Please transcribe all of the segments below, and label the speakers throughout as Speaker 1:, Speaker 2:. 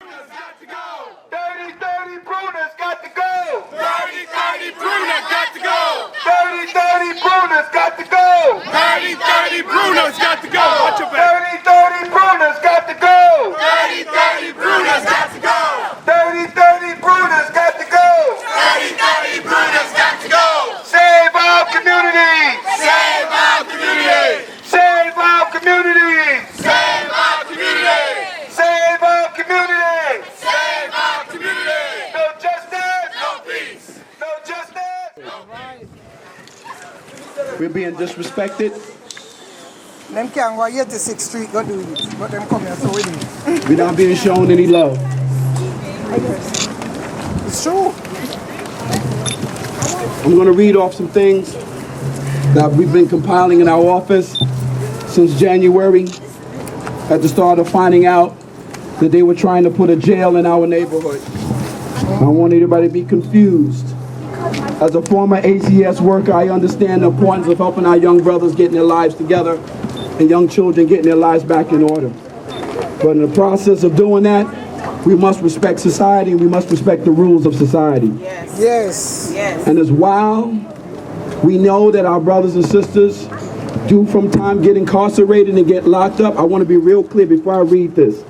Speaker 1: 30-30 Bruner's got to go.
Speaker 2: 30-30 Bruner got to go.
Speaker 1: 30-30 Bruner's got to go.
Speaker 2: 30-30 Bruner's got to go. Watch your back.
Speaker 1: 30-30 Bruner's got to go.
Speaker 2: 30-30 Bruner's got to go.
Speaker 1: 30-30 Bruner's got to go.
Speaker 2: 30-30 Bruner's got to go.
Speaker 1: Save our community.
Speaker 2: Save our community.
Speaker 1: Save our community.
Speaker 2: Save our community.
Speaker 1: Save our community.
Speaker 2: Save our community.
Speaker 1: No justice.
Speaker 2: No peace.
Speaker 1: No justice.
Speaker 3: We're being disrespected.
Speaker 4: Them can't go 86th Street go do it, but them come here so we do.
Speaker 3: We're not being shown any love.
Speaker 4: It's true.
Speaker 3: I'm going to read off some things that we've been compiling in our office since January, at the start of finding out that they were trying to put a jail in our neighborhood. I don't want anybody to be confused. As a former ACS worker, I understand the importance of helping our young brothers getting their lives together and young children getting their lives back in order. But in the process of doing that, we must respect society and we must respect the rules of society.
Speaker 4: Yes. Yes.
Speaker 5: Yes.
Speaker 3: And as while we know that our brothers and sisters do from time get incarcerated and get locked up, I want to be real clear before I read this.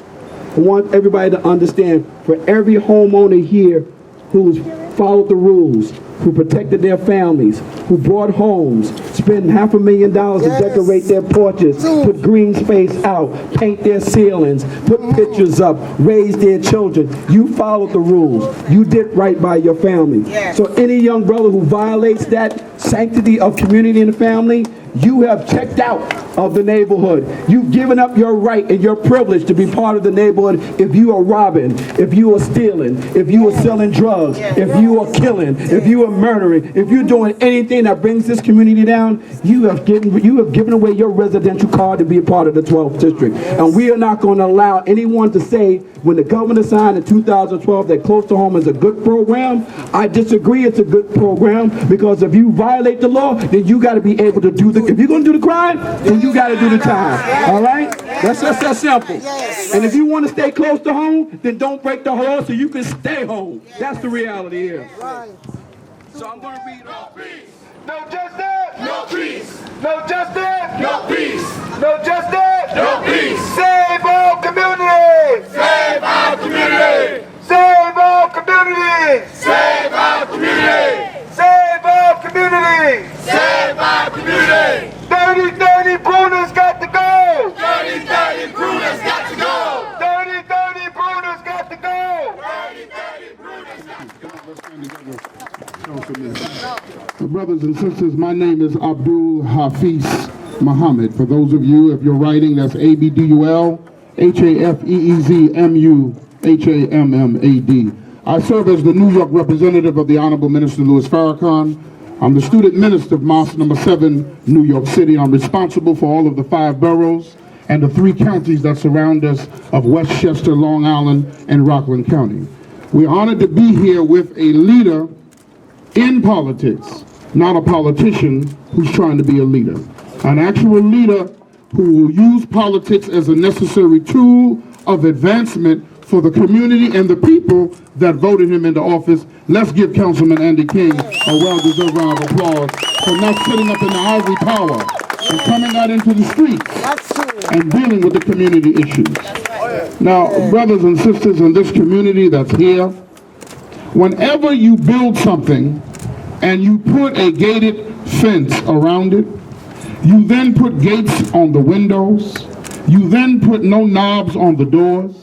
Speaker 3: I want everybody to understand, for every homeowner here who's followed the rules, who protected their families, who bought homes, spent $500,000 to decorate their porches, put green space out, paint their ceilings, put pictures up, raise their children. You followed the rules. You did right by your family. So any young brother who violates that sanctity of community and family, you have checked out of the neighborhood. You've given up your right and your privilege to be part of the neighborhood if you are robbing, if you are stealing, if you are selling drugs, if you are killing, if you are murdering, if you're doing anything that brings this community down, you have given away your residential card to be a part of the 12th district. And we are not going to allow anyone to say when the governor signed in 2012 that Close to Home is a good program. I disagree it's a good program, because if you violate the law, then you got to be able to do the, if you're going to do the crime, then you got to do the time. All right? That's just that simple. And if you want to stay close to home, then don't break the law so you can stay home. That's the reality here. So I'm going to read off.
Speaker 1: No justice.
Speaker 2: No peace.
Speaker 1: No justice.
Speaker 2: No peace.
Speaker 1: No justice.
Speaker 2: No peace.
Speaker 1: Save our community.
Speaker 2: Save our community.
Speaker 1: Save our community.
Speaker 2: Save our community.
Speaker 1: Save our community.
Speaker 2: Save our community.
Speaker 1: 30-30 Bruner's got to go.
Speaker 2: 30-30 Bruner's got to go.
Speaker 1: 30-30 Bruner's got to go.
Speaker 2: 30-30 Bruner's got to go.
Speaker 6: Brothers and sisters, my name is Abdul-Hafeez Muhammad. For those of you, if you're writing, that's ABDUL-HAFEEZMUHAMMAD. I serve as the New York representative of the Honorable Minister Louis Farrakhan. I'm the student minister of Mosque Number 7, New York City. I'm responsible for all of the 5 boroughs and the 3 counties that surround us of Westchester, Long Island, and Rockland County. We're honored to be here with a leader in politics, not a politician who's trying to be a leader. An actual leader who will use politics as a necessary tool of advancement for the community and the people that voted him into office. Let's give Councilman Andy King a well-deserved round of applause for not sitting up in the ivory tower and coming out into the streets and dealing with the community issues. Now, brothers and sisters in this community that's here, whenever you build something and you put a gated fence around it, you then put gates on the windows, you then put no knobs on the doors.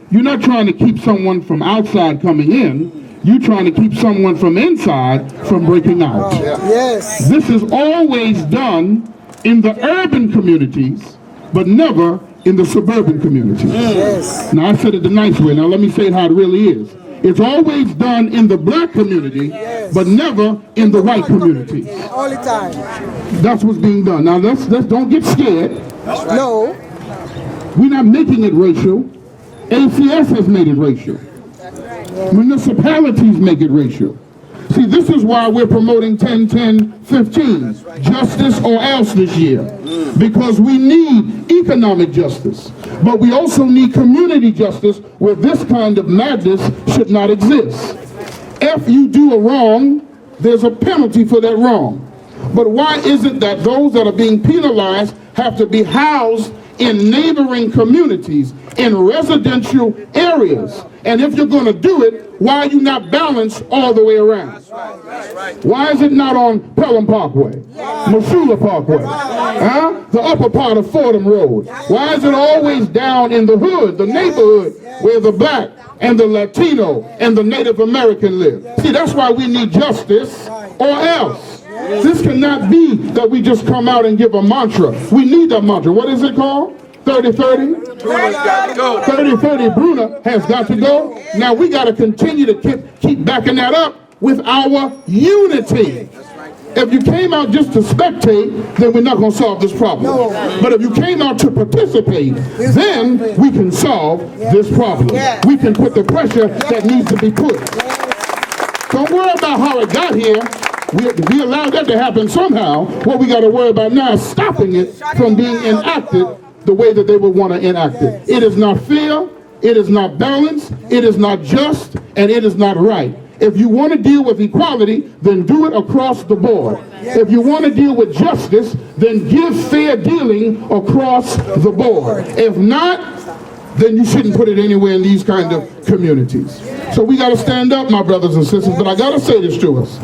Speaker 6: You're not trying to keep someone from outside coming in, you're trying to keep someone from inside from breaking out.
Speaker 4: Yes.
Speaker 6: This is always done in the urban communities, but never in the suburban communities.
Speaker 4: Yes.
Speaker 6: Now I said it the nice way, now let me say it how it really is. It's always done in the black community, but never in the white community.
Speaker 4: All the time.
Speaker 6: That's what's being done. Now let's don't get scared.
Speaker 4: No.
Speaker 6: We're not making it racial. ACS has made it racial. Municipalities make it racial. See, this is why we're promoting 10-10-15, justice or else this year. Because we need economic justice, but we also need community justice where this kind of madness should not exist. If you do a wrong, there's a penalty for that wrong. But why is it that those that are being penalized have to be housed in neighboring communities, in residential areas? And if you're going to do it, why are you not balanced all the way around? Why is it not on Pelham Parkway, Missoula Parkway, the upper part of Fordham Road? Why is it always down in the hood, the neighborhood, where the black and the Latino and the Native American live? See, that's why we need justice or else. This cannot be that we just come out and give a mantra. We need that mantra. What is it called? 30-30? 30-30, Bruner has got to go. Now we got to continue to keep backing that up with our unity. If you came out just to spectate, then we're not going to solve this problem. But if you came out to participate, then we can solve this problem. We can put the pressure that needs to be put. Don't worry about how it got here. We allowed that to happen somehow. What we got to worry about now is stopping it from being enacted the way that they would want to enact it. It is not fair, it is not balanced, it is not just, and it is not right. If you want to deal with equality, then do it across the board. If you want to deal with justice, then give fair dealing across the board. If not, then you shouldn't put it anywhere in these kind of communities. So we got to stand up, my brothers and sisters, but I got to say this to us.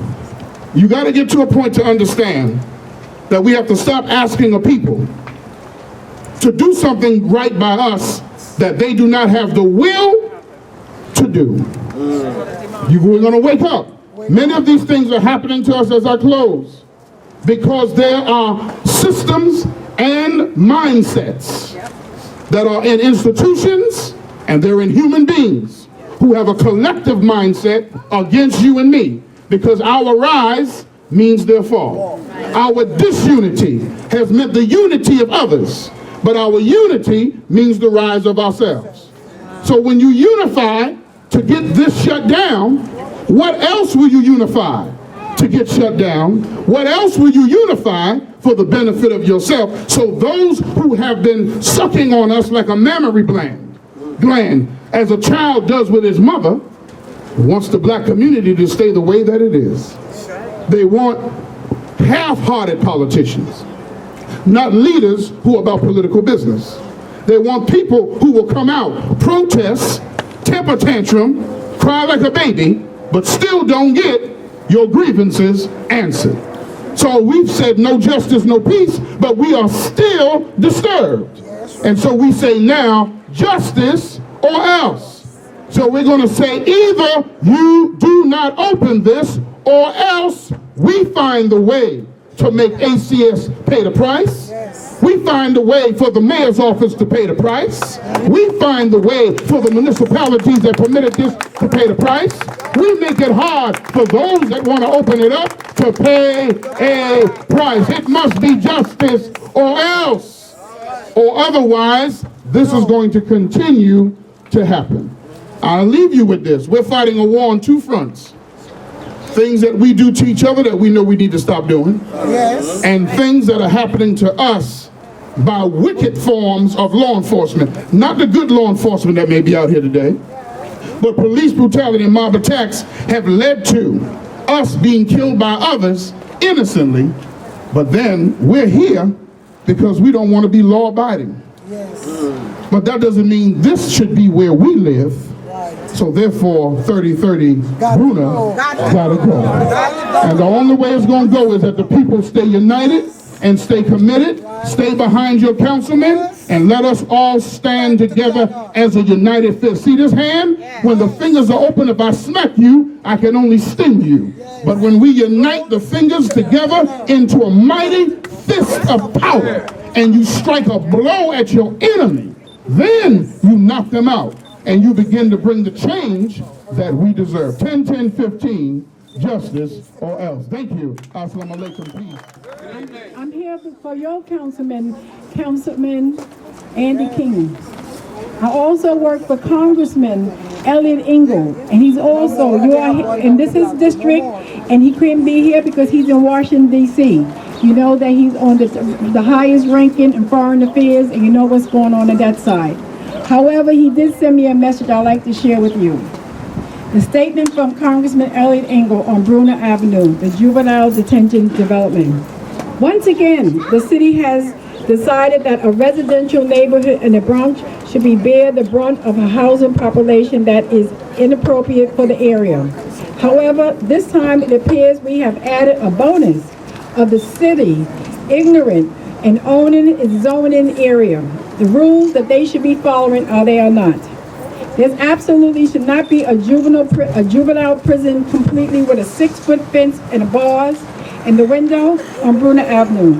Speaker 6: You got to get to a point to understand that we have to stop asking a people to do something right by us that they do not have the will to do. We're going to wake up. Many of these things are happening to us as I close because there are systems and mindsets that are in institutions and they're in human beings who have a collective mindset against you and me, because our rise means their fall. Our disunity has meant the unity of others, but our unity means the rise of ourselves. So when you unify to get this shut down, what else will you unify to get shut down? What else will you unify for the benefit of yourself? So those who have been sucking on us like a mammary gland, as a child does with his mother, wants the black community to stay the way that it is. They want half-hearted politicians, not leaders who are about political business. They want people who will come out, protest, temper tantrum, cry like a baby, but still don't get your grievances answered. So we've said no justice, no peace, but we are still disturbed. And so we say now, justice or else. So we're going to say either you do not open this or else we find the way to make ACS pay the price. We find a way for the mayor's office to pay the price. We find the way for the municipalities that permitted this to pay the price. We make it hard for those that want to open it up to pay a price. It must be justice or else. Or otherwise, this is going to continue to happen. I'll leave you with this. We're fighting a war on two fronts. Things that we do to each other that we know we need to stop doing. Yes. And things that are happening to us by wicked forms of law enforcement. Not the good law enforcement that may be out here today, but police brutality and mob attacks have led to us being killed by others innocently, but then we're here because we don't want to be law-abiding. Yes. But that doesn't mean this should be where we live. So therefore, 30-30, Bruner gotta go. And the only way it's gonna go is that the people stay united and stay committed, stay behind your councilman, and let us all stand together as a united fist. See this hand? When the fingers are open, if I smack you, I can only sting you. But when we unite the fingers together into a mighty fist of power, and you strike a blow at your enemy, then you knock them out. And you begin to bring the change that we deserve. 10-10-15, justice or else. Thank you. Assalamu alaikum. Peace.
Speaker 5: I'm here for your Councilman Andy King. I also work for Congressman Elliot Engel, and he's also, and this is his district, and he couldn't be here because he's in Washington, D.C. You know that he's on the highest ranking in foreign affairs, and you know what's going on that side. However, he did send me a message I'd like to share with you. The statement from Congressman Elliot Engel on Bruner Avenue, the juvenile detention development. Once again, the city has decided that a residential neighborhood in the Bronx should bear the brunt of a housing population that is inappropriate for the area. However, this time it appears we have added a bonus of the city ignorant and owning its zoning area. The rules that they should be following they are not. There absolutely should not be a juvenile prison completely with a 6-foot fence and bars in the window on Bruner Avenue.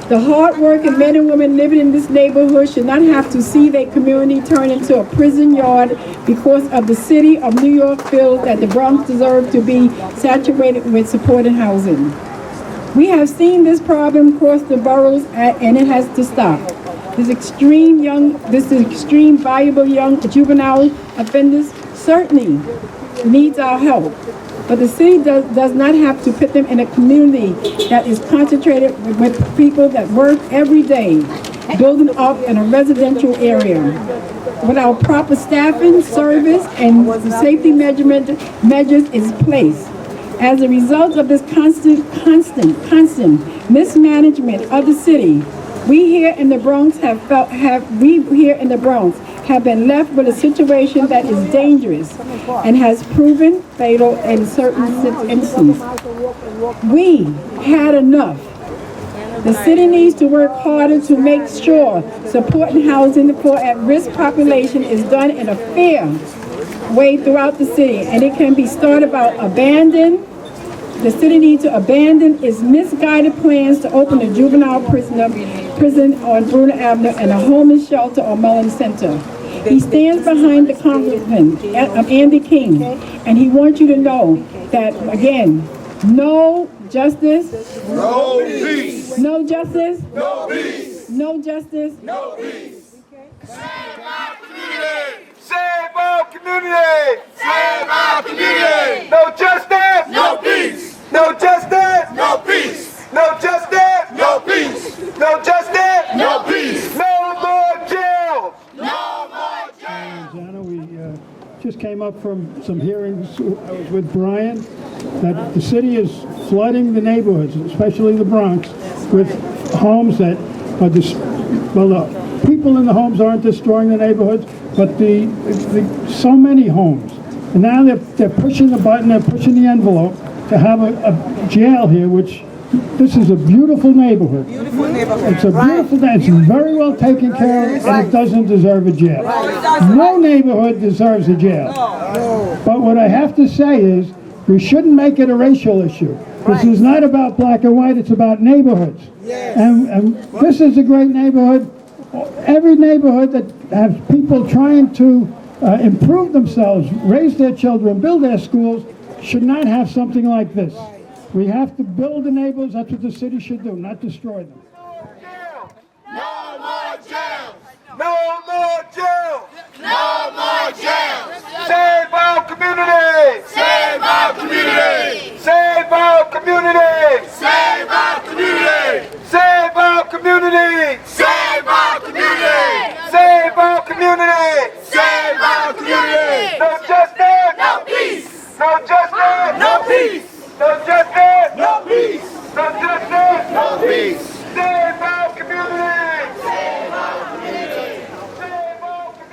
Speaker 5: The hard-working men and women living in this neighborhood should not have to see their community turn into a prison yard because of the city of New York feels that the Bronx deserves to be saturated with supported housing. We have seen this problem across the boroughs and it has to stop. This extreme valuable young juvenile offenders certainly needs our help. But the city does not have to put them in a community that is concentrated with people that work every day, building up in a residential area. Without proper staffing, service, and safety measures is placed. As a result of this constant mismanagement of the city, we here in the Bronx have been left with a situation that is dangerous and has proven fatal in certain instances. We had enough. The city needs to work harder to make sure supporting housing for at-risk population is done in a fair way throughout the city, and it can be started by the city needs to abandon its misguided plans to open a juvenile prison on Bruner Avenue and a homeless shelter on Mellon Center. He stands behind the Congressman, Andy King, and he wants you to know that, again, no justice,
Speaker 2: No peace.
Speaker 5: no justice,
Speaker 2: No peace.
Speaker 5: no justice,
Speaker 2: No peace. Save our community.
Speaker 1: Save our community!
Speaker 2: Save our community.
Speaker 1: No justice!
Speaker 2: No peace.
Speaker 1: No justice!
Speaker 2: No peace.
Speaker 1: No justice!
Speaker 2: No peace.
Speaker 1: No justice!
Speaker 2: No peace.
Speaker 1: No more jails!
Speaker 2: No more jail.
Speaker 7: Lanzano, we just came up from some hearings with Brian that the city is flooding the neighborhoods, especially the Bronx, with homes that are the people in the homes aren't destroying the neighborhoods, but so many homes. And now they're pushing the button, they're pushing the envelope to have a jail here, which this is a beautiful neighborhood.
Speaker 4: Beautiful neighborhood.
Speaker 7: It's a beautiful day. It's very well taken care of, and it doesn't deserve a jail. No neighborhood deserves a jail. But what I have to say is, we shouldn't make it a racial issue. This is not about black and white, it's about neighborhoods. And this is a great neighborhood. Every neighborhood that has people trying to improve themselves, raise their children, build their schools, should not have something like this. We have to build the neighborhoods. That's what the city should do, not destroy them.
Speaker 2: No more jails.
Speaker 1: No more jails!
Speaker 2: No more jails.
Speaker 1: Save our community!
Speaker 2: Save our community.
Speaker 1: Save our community!
Speaker 2: Save our community.
Speaker 1: Save our community!
Speaker 2: Save our community.
Speaker 1: Save our community!
Speaker 2: Save our community.
Speaker 1: No justice!
Speaker 2: No peace.
Speaker 1: No justice!
Speaker 2: No peace.
Speaker 1: No justice!
Speaker 2: No peace.
Speaker 1: No justice!
Speaker 2: No peace.
Speaker 1: Save our community!
Speaker 2: Save our community.
Speaker 1: Save our community!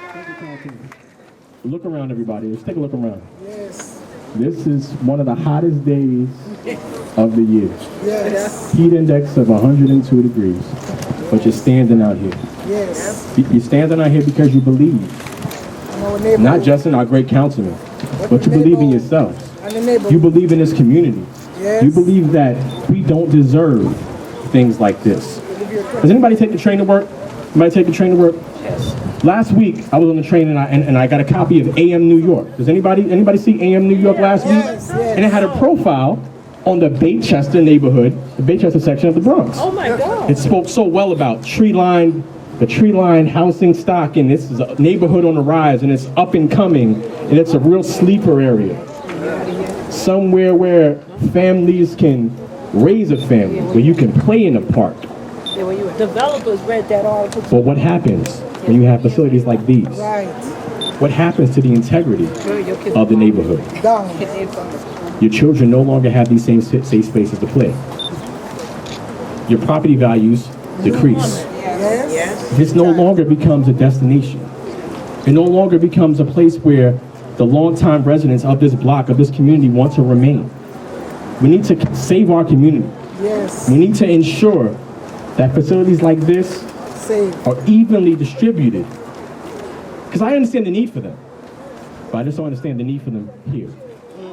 Speaker 8: Look around, everybody. Let's take a look around. Yes. This is one of the hottest days of the year.
Speaker 4: Yes.
Speaker 8: Heat index of 102 degrees. But you're standing out here.
Speaker 4: Yes.
Speaker 8: You're standing out here because you believe.
Speaker 4: Our neighborhood.
Speaker 8: Not just in our great councilman, but you believe in yourselves.
Speaker 4: And the neighborhood.
Speaker 8: You believe in this community.
Speaker 4: Yes.
Speaker 8: You believe that we don't deserve things like this. Does anybody take the train to work? Anybody take the train to work? Yes. Last week, I was on the train and I got a copy of AM New York. Does anybody see AM New York last week?
Speaker 4: Yes.
Speaker 8: And it had a profile on the Baychester neighborhood, the Baychester section of the Bronx.
Speaker 5: Oh my God.
Speaker 8: It spoke so well about tree-lined the tree-lined housing stock, and this is a neighborhood on the rise, and it's up and coming, and it's a real sleeper area. Somewhere where families can raise a family, where you can play in the park.
Speaker 9: Developers read that article.
Speaker 8: But what happens when you have facilities like these?
Speaker 4: Right.
Speaker 8: What happens to the integrity of the neighborhood?
Speaker 4: Down.
Speaker 8: Your children no longer have these same safe spaces to play. Your property values decrease.
Speaker 4: Yes.
Speaker 8: This no longer becomes a destination. It no longer becomes a place where the longtime residents of this block, of this community, want to remain. We need to save our community.
Speaker 4: Yes.
Speaker 8: We need to ensure that facilities like this
Speaker 4: Save.
Speaker 8: are evenly distributed. Because I understand the need for them, but I just don't understand the need for them here.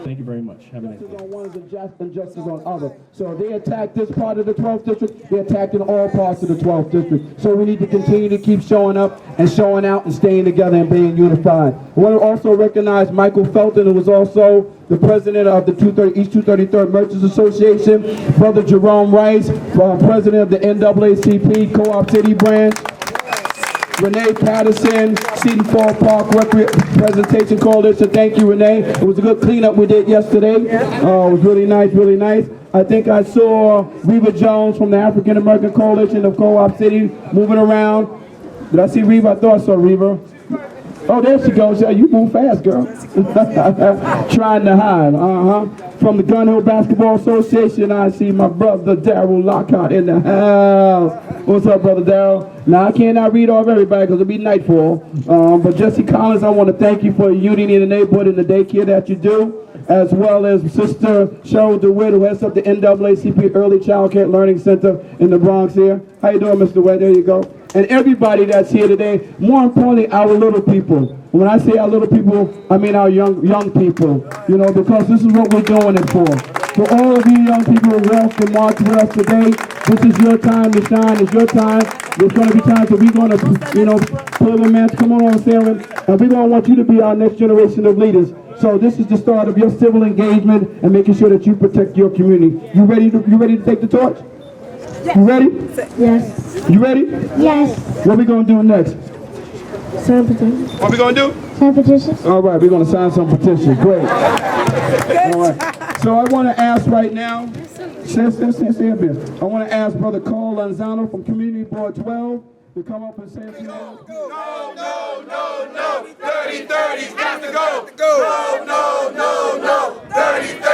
Speaker 8: Thank you very much. Have a nice day.
Speaker 3: On one is injustice on other. So they attacked this part of the 12th district, they're attacking all parts of the 12th district. So we need to continue to keep showing up and showing out and staying together and being unified. I want to also recognize Michael Felton, who was also the president of the East 233rd Merchants Association, Brother Jerome Rice, president of the NAACP Co-op City branch, Renee Patterson, Seton Fall Park Presentation Coalition. Thank you, Renee. It was a good cleanup we did yesterday. It was really nice, really nice. I think I saw Reva Jones from the African American Coalition of Co-op City moving around. Did I see Reva? I thought I saw Reva. Oh, there she goes. Yeah, you move fast, girl. Trying to hide. From the Gun Hill Basketball Association, I see my brother Daryl Lockhart in the house. What's up, brother Daryl? Now, I cannot read off everybody because it'll be nightfall. But Jesse Collins, I want to thank you for your unity in the neighborhood and the daycare that you do, as well as Sister Cheryl DeWitt, who heads up the NAACP Early Child Care Learning Center in the Bronx here. How you doing, Mr. Wade? There you go. And everybody that's here today, more importantly, our little people. When I say our little people, I mean our young people, you know, because this is what we're doing it for. For all of you young people who walked the march with us today, this is your time to shine. It's your time. There's going to be times that we're going to, you know, pull the match. Come on, Sarah. And we're going to want you to be our next generation of leaders. So this is the start of your civil engagement and making sure that you protect your community. You ready to take the torch?
Speaker 9: Yes.
Speaker 3: You ready?
Speaker 9: Yes.
Speaker 3: You ready?
Speaker 9: Yes.
Speaker 3: What are we going to do next?
Speaker 9: Sign petitions.
Speaker 3: What are we going to do?
Speaker 9: Sign petitions.
Speaker 3: All right, we're going to sign some petitions. Great. All right. So I want to ask right now, I want to ask Brother Carl Lanzano from Community Board 12 to come up and say a few words.
Speaker 2: No. 30-30's got to go. No. 30-30.